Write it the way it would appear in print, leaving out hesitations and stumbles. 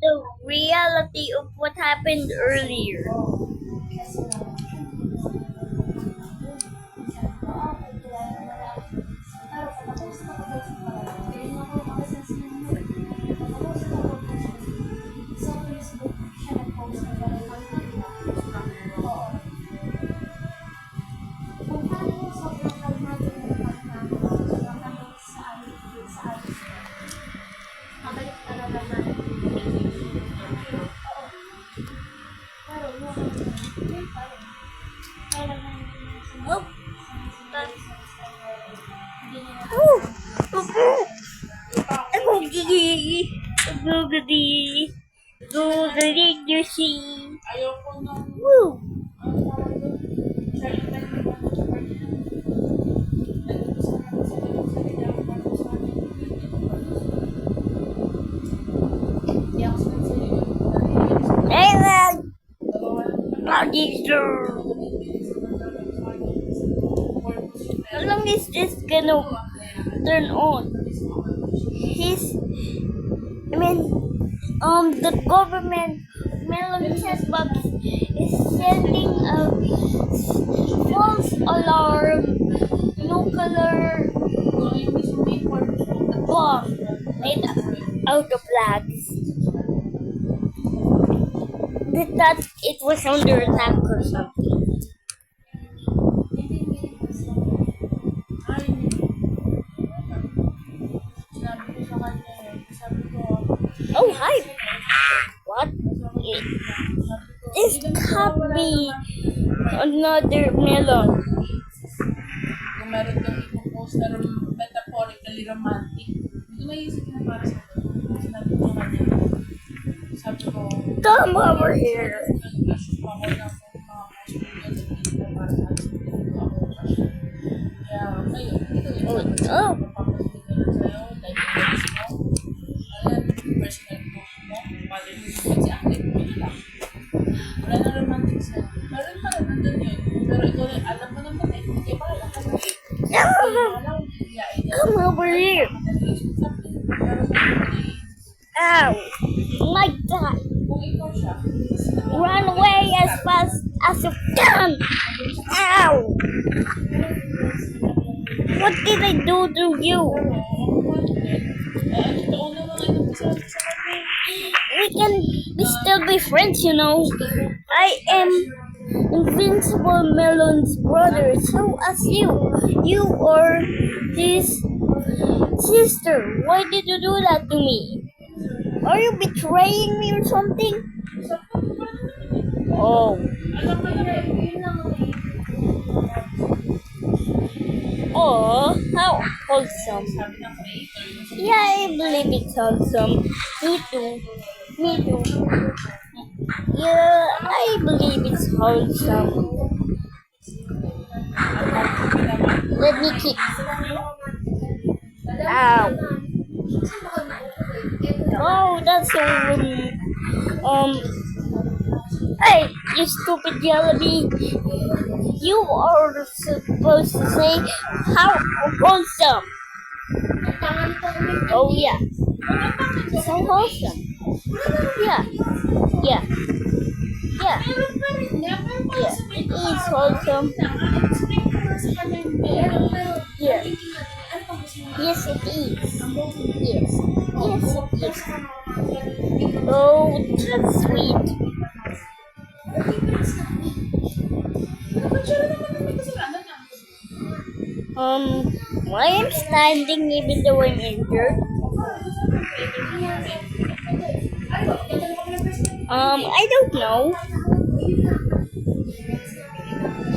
the reality of what happened earlier. Woo! How long is this gonna turn on? The government Melon Chess Box is sending a false alarm nuclear bomb made out of flags. They thought it was under attack or something. Oh, hi! What? This can't be another melon. Kung meron kang ipopost na metaphorically romantic, hindi ko maisip na para sa ito. Sinabi ko kanya, sabi ko, Come over here. nag-assume ako na kung mga students hindi na para sa akin, hindi ako crush. Kaya, ayun, ito yung Oh, sabi ko, no. papapasukin ko lang sa'yo, like friends mo, alam, personal post mo, palilig, kasi active mo nila. Wala na romantic sa'yo. Meron pa rin, nandun yun. Pero ikaw, alam mo naman eh, hindi pa rin ako. Come over here. Ow! My God! Run away as fast as you can! Ow! What did I do to you? We can still be friends, you know. I am Invincible Melon's brother, so as you. You are his sister. Why did you do that to me? Are you betraying me or something? Oh. Oh, how wholesome. Yeah, I believe it's wholesome. Me too. Me too. Yeah, I believe it's wholesome. Let me keep. Ow. Oh, that's so rude. Hey, you stupid jelly. You are supposed to say how wholesome. Oh yeah. So wholesome. Yeah. Yeah. Yeah. Yeah. It is wholesome. Yeah. Yes, it is. Yes. Yes, it is. Oh, that's sweet. Why I'm standing even though I'm injured? I don't know.